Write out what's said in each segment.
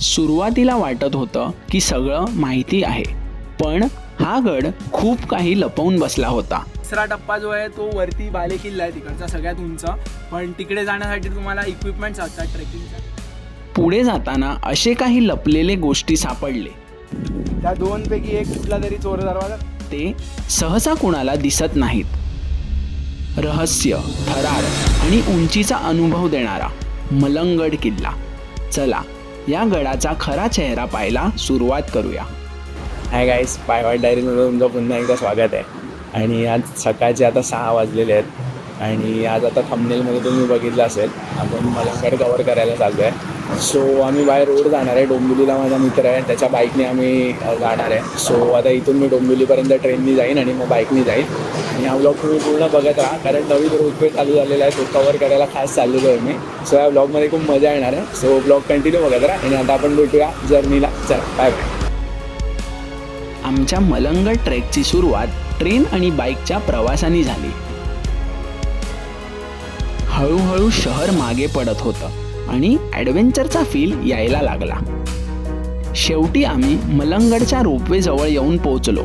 सुरुवातीला वाटत होतं की सगळं माहिती आहे, पण हा गड खूप काही लपवून बसला होता. तिसरा टप्पा जो आहे तो वरती बाले किल्ला आहे, तिकडचा सगळ्यात उंच. पण तिकडे जाण्यासाठी तुम्हाला इक्विपमेंट्स असतात ट्रेकिंगच्या. पुढे जाताना असे काही लपलेले गोष्टी सापडले. त्या दोनपैकी एक कुठला तरी चोर दरवाजा, ते सहसा कुणाला दिसत नाहीत. रहस्य, थरार आणि उंचीचा अनुभव देणारा मलंगड किल्ला. चला या गडाचा खरा चेहरा पाहायला सुरुवात करूया. हाय गाईस, पायवाट डायरीमध्ये तुमचं पुन्हा एकदा स्वागत आहे. आणि आज सकाळचे आता 6 वाजलेले आहेत आणि आज आता थंबनेलमध्ये तुम्ही बघितलं असेल आपण मलंगड कवर करायला चाललो आहे. सो आम्ही बाहेर रोड जाणार आहे. डोंबिवलीला माझा मित्र आहे, त्याच्या बाईकने आम्ही जाणार आहे. सो आता इथून मी डोंबिवलीपर्यंत ट्रेननी जाईन आणि मग बाईकनी जाईन. आणि हा ब्लॉग तुम्ही पूर्ण बघत राहा, कारण नवीन रोपवे चालू झालेला आहे, तो कवर करायला खास चाललेलो आहे मी. सो या ब्लॉगमध्ये खूप मजा येणार आहे. सो ब्लॉग कंटिन्यू बघत राहा आणि आता आपण भेटूया जर्नीला. चला बाय बाय. आमच्या मलंगड ट्रेकची सुरुवात ट्रेन आणि बाईकच्या प्रवासाने झाली. हळूहळू शहर मागे पडत होतं आणि ॲडव्हेंचरचा फील यायला लागला. शेवटी आम्ही मलंगडच्या रोपवे जवळ येऊन पोहोचलो.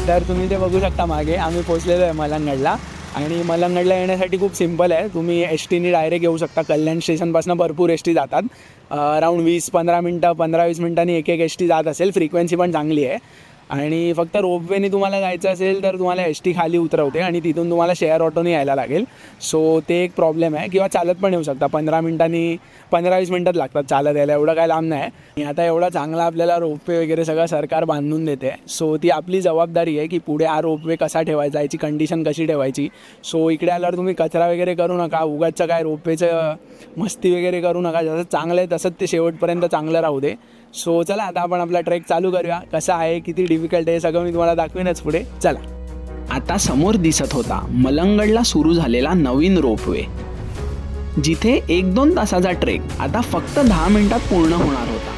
तर तुम्ही ते बघू शकता मागे आम्ही पोहोचलेलो आहे मलंगडला. आणि मलंगडला येण्यासाठी खूप सिम्पल आहे. तुम्ही एस टीने डायरेक्ट येऊ शकता. कल्याण स्टेशनपासून भरपूर एस टी जातात. अराऊंड 20-15 मिनटं 15-20 मिनटांनी एक एस टी जात असेल. फ्रिक्वेन्सी पण चांगली आहे. आणि फक्त रोपवेने तुम्हाला जायचं असेल तर तुम्हाला एस टी खाली उतरवते आणि तिथून तुम्हाला शेअर ऑटोने यायला लागेल. सो ते एक प्रॉब्लेम आहे. किंवा चालत पण येऊ शकता. 15-20 मिनटात लागतात चालत यायला, एवढं काय लांब नाही. आणि आता एवढा चांगला आपल्याला रोपवे वगैरे सगळं सरकार बांधून देते. सो ती आपली जबाबदारी आहे की पुढे हा रोपवे कसा ठेवायचा, याची कंडिशन कशी ठेवायची. सो इकडे आल्यावर तुम्ही कचरा वगैरे करू नका. उगाचचं काय रोपवेचं मस्ती वगैरे करू नका. जसं चांगलं आहे तसंच ते शेवटपर्यंत चांगलं राहू दे. सो चला आता आपण आपला ट्रेक चालू करूया. कसा आहे, किती डिफिकल्ट आहे, सगळं मी तुम्हाला दाखवीनच पुढे. चला. आता समोर दिसत होता मलंगडला सुरू झालेला नवीन रोपवे, जिथे 1-2 तासाचा ट्रेक आता फक्त 10 मिनिटात पूर्ण होणार होता.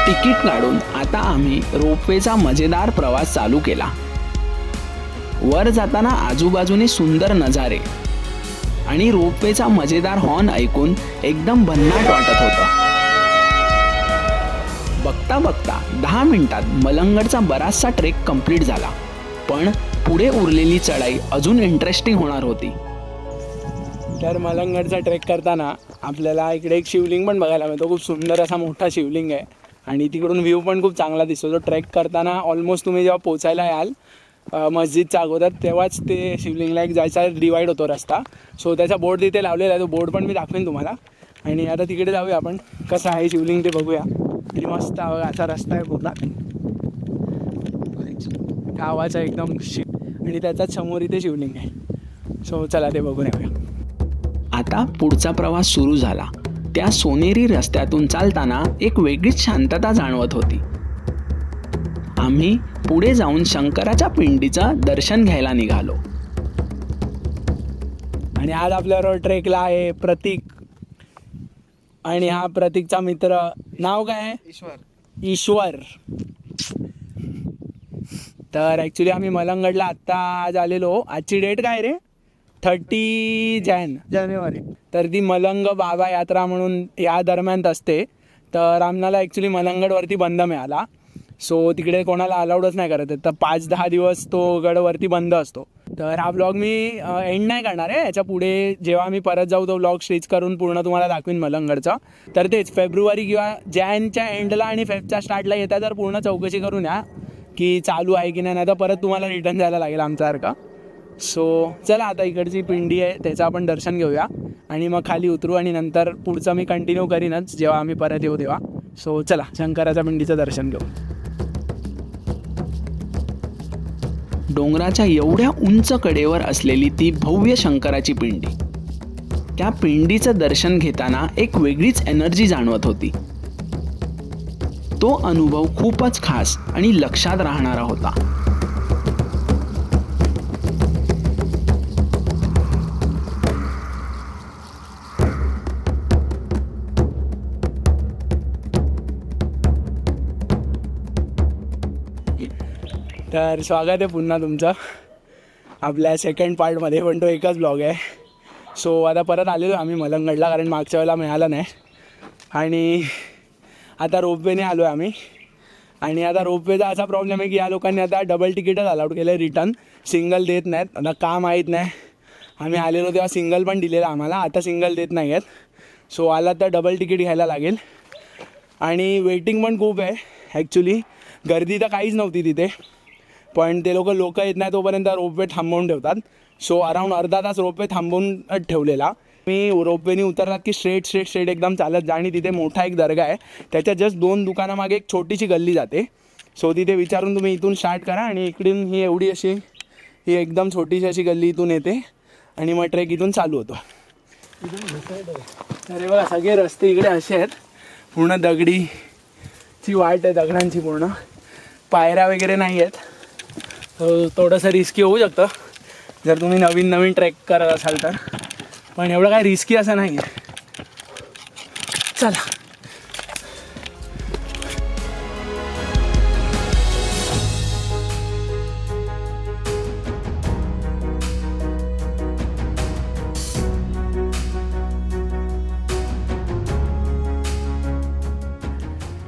तिकीट काढून आता आम्ही रोपवेचा मजेदार प्रवास चालू केला. वर जाताना आजूबाजूने सुंदर नजारे आणि रोपवेचा मजेदार हॉर्न ऐकून एकदम भन्नाट वाटत होतं. बघता बघता 10 मिनिटात मलंगडचा बराचसा ट्रेक कंप्लीट झाला. पण पुढे उरलेली चढाई अजून इंटरेस्टिंग होणार होती. तर मलंगडचा ट्रेक करताना आपल्याला इकडे एक शिवलिंग पण बघायला मिळतो. खूप सुंदर असा मोठा शिवलिंग आहे आणि तिकडून व्ह्यू पण खूप चांगला दिसतो. तो ट्रेक करताना ऑलमोस्ट तुम्ही जेव्हा पोचायला याल मस्जिदच्या अगोदर, तेव्हाच ते शिवलिंगला एक जायचा डिवाईड होतो रस्ता. सो त्याचा बोर्ड तिथे लावलेला आहे. तो बोर्ड पण मी दाखवेन तुम्हाला. आणि आता तिकडे जाऊया आपण. कसं आहे शिवलिंग ते बघूया. तरी मस्त असा रस्ता आहे पूर्ण गावाचा एकदम आणि त्याच्याच समोर इथे शिवलिंग आहे. सो चला ते बघून येऊया. आता पुढचा प्रवास सुरू झाला. त्या सोनेरी रस्त्यातून चालताना एक वेगळीच शांतता जाणवत होती. आम्ही पुढे जाऊन शंकराच्या पिंडीचं दर्शन घ्यायला निघालो. आणि आज आपल्याबरोबर ट्रेकला आहे प्रतीक. आणि हा प्रतीकचा मित्र, नाव काय आहे? ईश्वर. तर ॲक्च्युली आम्ही मलंगडला आत्ता आज आलेलो. आजची डेट काय रे? 30 जानेवारी. तर ती मलंग बाबा यात्रा म्हणून या दरम्यान असते. तर आम्हाला ॲक्च्युली मलंगडवरती बंद मिळाला. सो तिकडे कोणाला अलाउडच नाही करत आहे. तर 5-10 दिवस तो गडवरती बंद असतो. तर हा ब्लॉग मी एंड नाही करणार आहे. याच्या पुढे जेव्हा मी परत जाऊ तो ब्लॉग स्टिच करून पूर्ण तुम्हाला दाखवीन मलंगडचा. तर तेच फेब्रुवारी किंवा जानेच्या एंडला आणि फेबच्या स्टार्टला येता तर पूर्ण चौकशी करून या की चालू आहे की नाही तर परत तुम्हाला रिटर्न जायला लागेल आमच्यासारखा. सो चला आता इकडची पिंडी आहे त्याचं आपण दर्शन घेऊया आणि मग खाली उतरू आणि नंतर पुढचं मी कंटिन्यू करीनच जेव्हा आम्ही परत येऊ तेव्हा. सो चला शंकराच्या पिंडीचं दर्शन घेऊ. डोंगराच्या एवढ्या उंच कडेवर असलेली ती भव्य शंकराची पिंडी. त्या पिंडीचं दर्शन घेताना एक वेगळीच एनर्जी जाणवत होती. तो अनुभव खूपच खास आणि लक्षात राहणारा होता. तर स्वागत आहे पुन्हा तुमचं आपल्या सेकंड पार्टमध्ये. पण तो एकच ब्लॉग आहे. सो आता परत आलेलो आम्ही मलंगडला, कारण मागच्या वेळेला मिळालं नाही. आणि आता रोपवेने आलो आहे आम्ही. आणि आता रोपवेचा असा प्रॉब्लेम आहे की या लोकांनी आता डबल तिकीटच अलाउड केलं आहे, रिटर्न सिंगल देत नाहीत. आता का माहीत नाही, आम्ही आलेलो तेव्हा सिंगल पण दिलेलं आम्हाला, आता सिंगल देत नाही आहेत. सो आला तर डबल तिकीट घ्यायला लागेल. आणि वेटिंग पण खूप आहे ॲक्च्युली. गर्दी तर काहीच नव्हती तिथे, पण ते लोक येत नाही तोपर्यंत रोपवे थांबवून ठेवतात. सो अराऊंड अर्धा तास रोपवे थांबवून ठेवलेला. मी रोपवेनी उतरलात की स्ट्रेट एकदम चालत जा आणि तिथे मोठा एक दर्गा आहे, त्याच्या जस्ट 2 दुकानामागे एक छोटीशी गल्ली जाते. सो तिथे विचारून तुम्ही इथून स्टार्ट करा आणि इकडून ही एवढी अशी ही एकदम छोटीशी अशी गल्ली इथून येते आणि मग ट्रेक इथून चालू होतो. अरे बघा सगळे रस्ते इकडे असे आहेत, पूर्ण दगडीची वाट आहे, दगडांची पूर्ण. पायऱ्या वगैरे नाही आहेत. थोडंसं रिस्की होऊ शकतं जर तुम्ही नवीन ट्रेक करत असाल तर, पण एवढं काय रिस्की असं नाही आहे. चला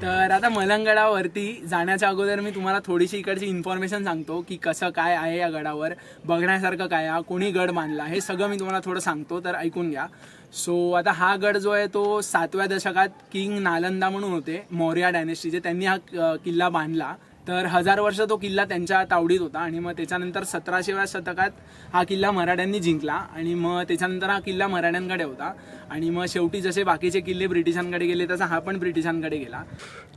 तर आता मलंगगडावरती जाण्याच्या अगोदर मी तुम्हाला थोडीशी इकडची इन्फॉर्मेशन सांगतो की कसं काय आहे या गडावर, बघण्यासारखं काय आहे, कोणी गड बांधला, हे सगळं मी तुम्हाला थोडं सांगतो, तर ऐकून घ्या. सो आता हा गड जो आहे तो 7व्या दशकात किंग नालंदा म्हणून होते मौर्य डायनेस्टीचे, त्यांनी हा किल्ला बांधला. तर 1000 वर्ष तो किल्ला त्यांच्या तावडीत होता आणि मग त्याच्यानंतर 17व्या शतकात हा किल्ला मराठ्यांनी जिंकला आणि मग त्याच्यानंतर हा किल्ला मराठ्यांकडे होता. आणि मग शेवटी जसे बाकीचे किल्ले ब्रिटिशांकडे गेले तसा हा पण ब्रिटिशांकडे गेला.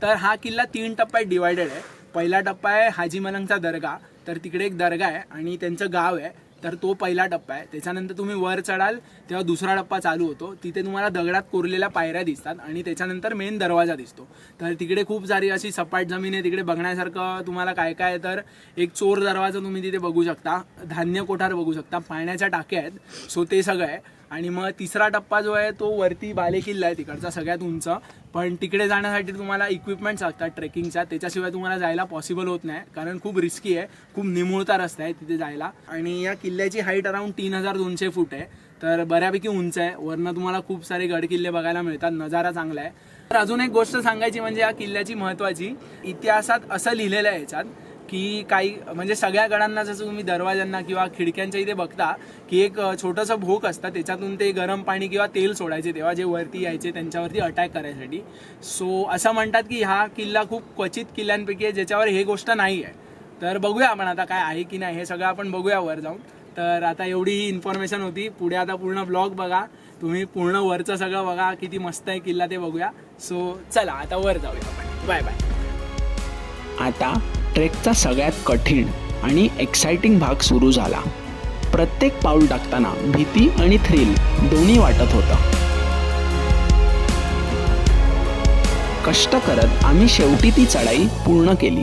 तर हा किल्ला 3 टप्प्यात डिवायडेड आहे. पहिला टप्पा आहे हाजी मलंगचा दर्गा, तर तिकडे एक दर्गा आहे आणि त्यांचं गाव आहे, तर तो पहिला टप्पा आहे. त्याच्यानंतर तुम्ही वर चढाल तेव्हा दुसरा टप्पा चालू होतो, तिथे तुम्हाला दगडात कोरलेल्या पायऱ्या दिसतात आणि त्याच्यानंतर मेन दरवाजा दिसतो. तर तिकडे खूप सारी अशी सपाट जमीन आहे, तिकडे बघण्यासारखं तुम्हाला काय काय आहे. तर एक चोर दरवाजा तुम्ही तिथे बघू शकता, धान्य कोठार बघू शकता, पाण्याच्या टाक्या आहेत, सो ते सगळं आहे. आणि मग तिसरा टप्पा जो आहे तो वरती बालेकिल्ला आहे तिकडचा सगळ्यात उंच, पण तिकडे जाण्यासाठी तुम्हाला इक्विपमेंट्स लागतात ट्रेकिंगच्या, त्याच्याशिवाय तुम्हाला जायला पॉसिबल होत नाही कारण खूप रिस्की आहे, खूप निमुळता रस्ता आहे तिथे जायला. आणि या किल्ल्याची हाईट अराऊंड 3200 फूट आहे, तर बऱ्यापैकी उंच आहे. वरनं तुम्हाला खूप सारे गडकिल्ले बघायला मिळतात, नजारा चांगला आहे. तर अजून एक गोष्ट सांगायची म्हणजे या किल्ल्याची महत्त्वाची, इतिहासात असं लिहिलेलं आहे याच्यात की काही म्हणजे सगळ्या गडांना जसं तुम्ही दरवाजांना किंवा खिडक्यांच्या इथे बघता की एक छोटंसं भोक असतं, त्याच्यातून ते गरम पाणी किंवा तेल सोडायचे तेव्हा जे वरती यायचे त्यांच्यावरती अटॅक करायसाठी. सो असं म्हणतात की हा किल्ला खूप क्वचित किल्ल्यांपैकी आहे ज्याच्यावर हे गोष्ट नाही आहे. तर बघूया आपण आता काय आहे की नाही, हे सगळं आपण बघूया वर जाऊन. तर आता एवढी ही इन्फॉर्मेशन होती. पुढे आता पूर्ण ब्लॉग बघा तुम्ही, पूर्ण वरचं सगळं बघा किती मस्त आहे किल्ला ते बघूया. सो चला आता वर जाऊया आपण. Bye bye. आता ट्रेकचा सगळ्यात कठीण आणि एक्साइटिंग भाग सुरू झाला. प्रत्येक पाऊल टाकताना भीती आणि थ्रिल दोन्ही वाटत होतं. कष्ट करत आम्ही शेवटी ती चढाई पूर्ण केली.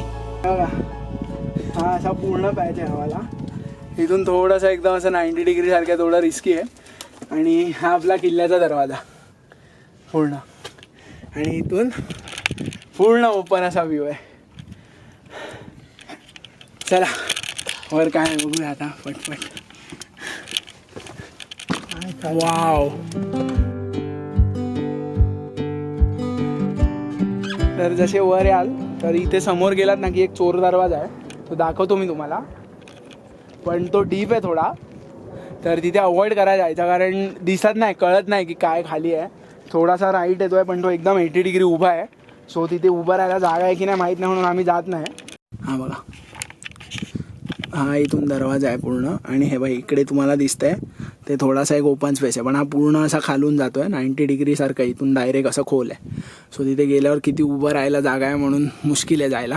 हा असा पूर्ण पॅच आहे हवाला, इथून थोडंसं एकदम असं 90 डिग्री सारखं थोडं रिस्की आहे. आणि हा आपला किल्ल्याचा दरवाजा पूर्ण, आणि इथून पूर्ण ओपन असा व्ह्यू आहे. चला वर काय बघूया आता पटपट. वाव. तर जसे वर याल तर इथे समोर गेलात ना की एक चोर दरवाजा आहे, तो दाखवतो मी तुम्हाला, पण तो डीप आहे थोडा, तर तिथे अवॉइड करायला जायचा कारण दिसत नाही, कळत नाही की काय खाली आहे. थोडासा राईट येतोय पण तो एकदम 80 डिग्री उभा आहे, सो तिथे उभं राहायला जागा आहे की नाही माहीत नाही म्हणून आम्ही जात नाही. हा बघा, हा इथून दरवाजा आहे पूर्ण, आणि हे बघा इकडे तुम्हाला दिसतंय ते थोडासा एक ओपन स्पेस आहे, पण हा पूर्ण असा खालून जातोय 90 डिग्री सारखं, इथून डायरेक्ट असं खोल आहे. सो तिथे गेल्यावर किती उभं राहायला जागा आहे म्हणून मुश्किल आहे जायला.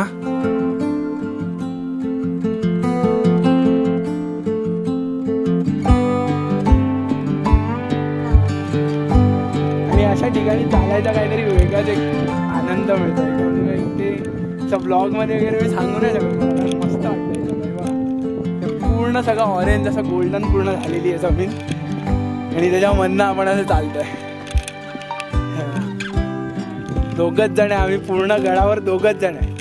आणि अशा ठिकाणी चालायचा काहीतरी वेगळाच एक आनंद मिळतो. ते ब्लॉगमध्ये वगैरे मी सांगू नाही शकत, मस्त वाटतं. पूर्ण सगळं ऑरेंज असं गोल्डन पूर्ण झालेली आहे जमीन, आणि त्याच्यामधनं आपण असं चालतोय. दोघच जण आहे आम्ही, पूर्ण गडावर दोघच जण आहे.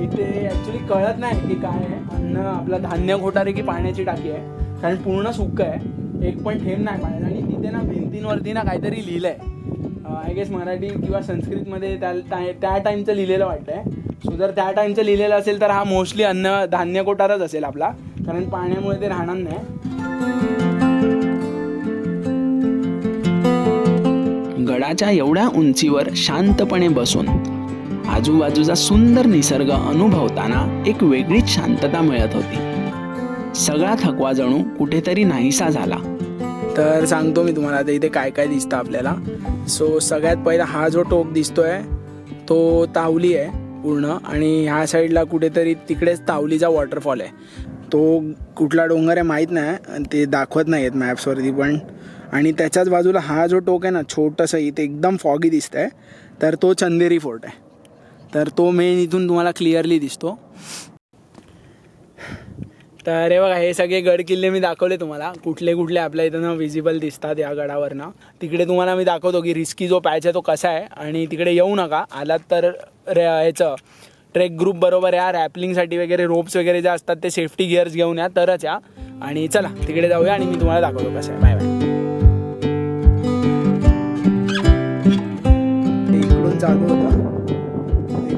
इथे ॲक्च्युली कळत नाही की काय आहे, अन्न आपलं धान्य कोठार आहे की पाण्याची टाकी आहे, कारण पूर्ण सुक्क आहे, एक पण थेंब नाही पाण्याचा. आणि तिथे ना भिंतींवरती ना काहीतरी लिहिलं आहे आय गेस मराठी किंवा संस्कृतमध्ये त्या टाईमचं लिहिलेलं वाटतं आहे. सो जर त्या टाईमचं लिहिलेलं असेल तर हा मोस्टली धान्य कोठारच असेल आपला, कारण पाण्यामुळे ते राहणार नाही. गडाच्या एवढ्या उंचीवर शांतपणे बसून आजूबाजूचा सुंदर निसर्ग अनुभवताना एक वेगळीच शांतता मिळत होती. सगळा थकवा जणू कुठेतरी नाहीसा झाला. तर सांगतो मी तुम्हाला आता इथे काय काय दिसतं आपल्याला. सो सगळ्यात पहिला हा जो टोक दिसतोय तो तावली आहे पूर्ण, आणि ह्या साईडला कुठेतरी तिकडेच तावलीचा वॉटरफॉल आहे. तो कुठला डोंगर आहे माहीत नाही, आणि ते दाखवत नाही आहेत मॅप्सवरती पण. आणि त्याच्याच बाजूला हा जो टोक आहे ना छोटंसं, इथे एकदम फॉगी दिसतं आहे, तर तो चंदेरी फोर्ट आहे. तर तो मेन इथून तुम्हाला क्लिअरली दिसतो. तर हे बघा, हे सगळे गड किल्ले मी दाखवले तुम्हाला, कुठले कुठले आपल्या इथं विजिबल दिसतात या गडावरनं. तिकडे तुम्हाला मी दाखवतो की रिस्की जो पॅच आहे तो कसा आहे, आणि तिकडे येऊ नका. आलात तर ह्याचं ट्रेक ग्रुप बरोबर या, रॅपलिंगसाठी वगैरे रोप्स वगैरे जे असतात ते सेफ्टी गिअर्स घेऊन या तरच या. आणि चला तिकडे जाऊया आणि मी तुम्हाला दाखवतो कसं आहे. Bye bye. इकडून चालू होता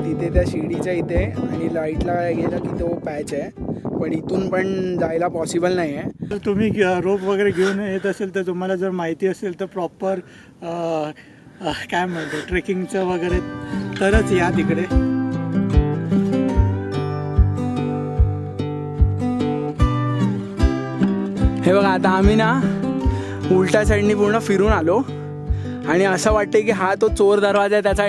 तिथे त्या शिडीच्या इथे, आणि लाईटला गेलं की तो पॅच आहे, पण इथून पण जायला पॉसिबल नाही आहे. जर तुम्ही रोप वगैरे घेऊन येत असेल तर तुम्हाला जर माहिती असेल तर प्रॉपर काय म्हणतो ट्रेकिंगचं वगैरे तरच या तिकडे. हे बघा, आता आम्ही ना उलट्या साईडनी पूर्ण फिरून आलो, आणि असं वाटतं की हा तो चोर दरवाजा आहे, त्याचा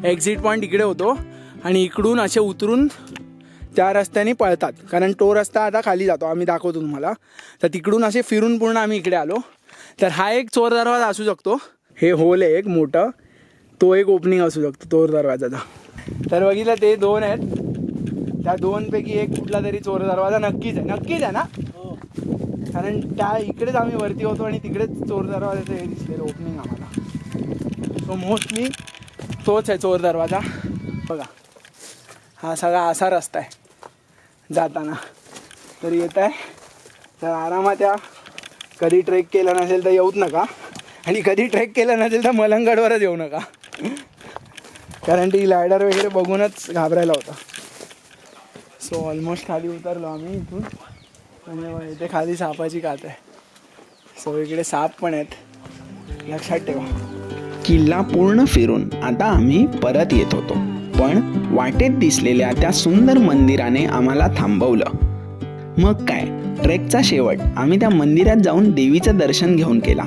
एक्झिट पॉईंट इकडे होतो, आणि इकडून असे उतरून त्या रस्त्याने पळतात, कारण तो रस्ता आता खाली जातो. आम्ही दाखवतो तुम्हाला. तर तिकडून असे फिरून पूर्ण आम्ही इकडे आलो. तर हा एक चोर दरवाजा असू शकतो. हे होल आहे एक मोठं, तो एक ओपनिंग असू शकतो चोर दरवाजाचा. तर बघितलं ते दोन आहेत, त्या दोनपैकी एक कुठला तरी चोर दरवाजा नक्कीच आहे ना, कारण त्या इकडेच आम्ही वरती होतो आणि तिकडेच चोर दरवाजाचं हे दिसलेलं ओपनिंग आम्हाला. सो मोस्टली तोच आहे चोर दरवाजा. बघा, हा सगळा असा रस्ता आहे जाताना. तर येत आहे तर आरामात या. कधी ट्रेक केला नसेल तर येऊच नका, आणि कधी ट्रेक केलं नसेल तर मलंगडवरच येऊ नका, कारण ती लायडर वगैरे बघूनच घाबरायला होता. सो ऑलमोस्ट खाली उतरलो आम्ही इथून, आणि इथे खाली सापाची कात आहे. सो इकडे साप पण आहेत, लक्षात ठेवा. किल्ला पूर्ण फिरून आता आम्ही परत येत होतो, पण वाटेत दिसलेल्या त्या सुंदर मंदिराने आम्हाला थांबवलं. मग काय, ट्रेकचा शेवट आम्ही त्या मंदिरात जाऊन देवीचं दर्शन घेऊन केला.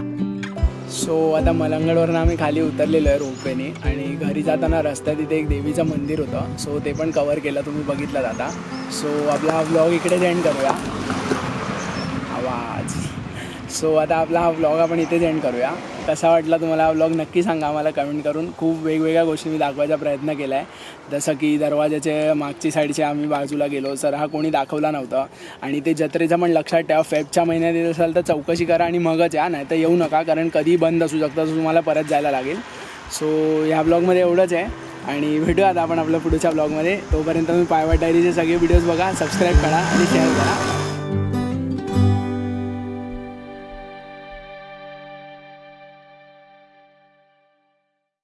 सो आता मलंगडवरून आम्ही खाली उतरलेलो आहे रोपवेने, आणि घरी जाताना रस्त्यात इथे एक देवीचं मंदिर होतं. सो ते पण कवर केलं, तुम्ही बघितलं आता. सो आपला हा व्लॉग इकडेच एंड करूया. आवाज. सो आता आपला हा व्लॉग आपण इथेच एंड करूया. कसा वाटला तुम्हाला हा व्लॉग नक्की सांगा आम्हाला कमेंट करून. खूप वेगवेगळ्या गोष्टी मी दाखवायचा प्रयत्न केला आहे, जसं की दरवाजाचे मागची साईडचे आम्ही बाजूला गेलो, सर हा कोणी दाखवला नव्हता. आणि ते जत्रेचं पण लक्षात ठेवा, फेबच्या महिन्यात येत असाल तर चौकशी करा आणि मगच या, नाही तर येऊ नका, कारण कधी बंद असू शकतं, तर तुम्हाला परत जायला लागेल. सो ह्या ब्लॉगमध्ये एवढंच आहे, आणि भेटूया आता आपण आपल्या पुढच्या ब्लॉगमध्ये. तोपर्यंत तुम्ही पायवाट डायरीचे सगळे व्हिडिओज बघा, सबस्क्राईब करा आणि शेअर करा.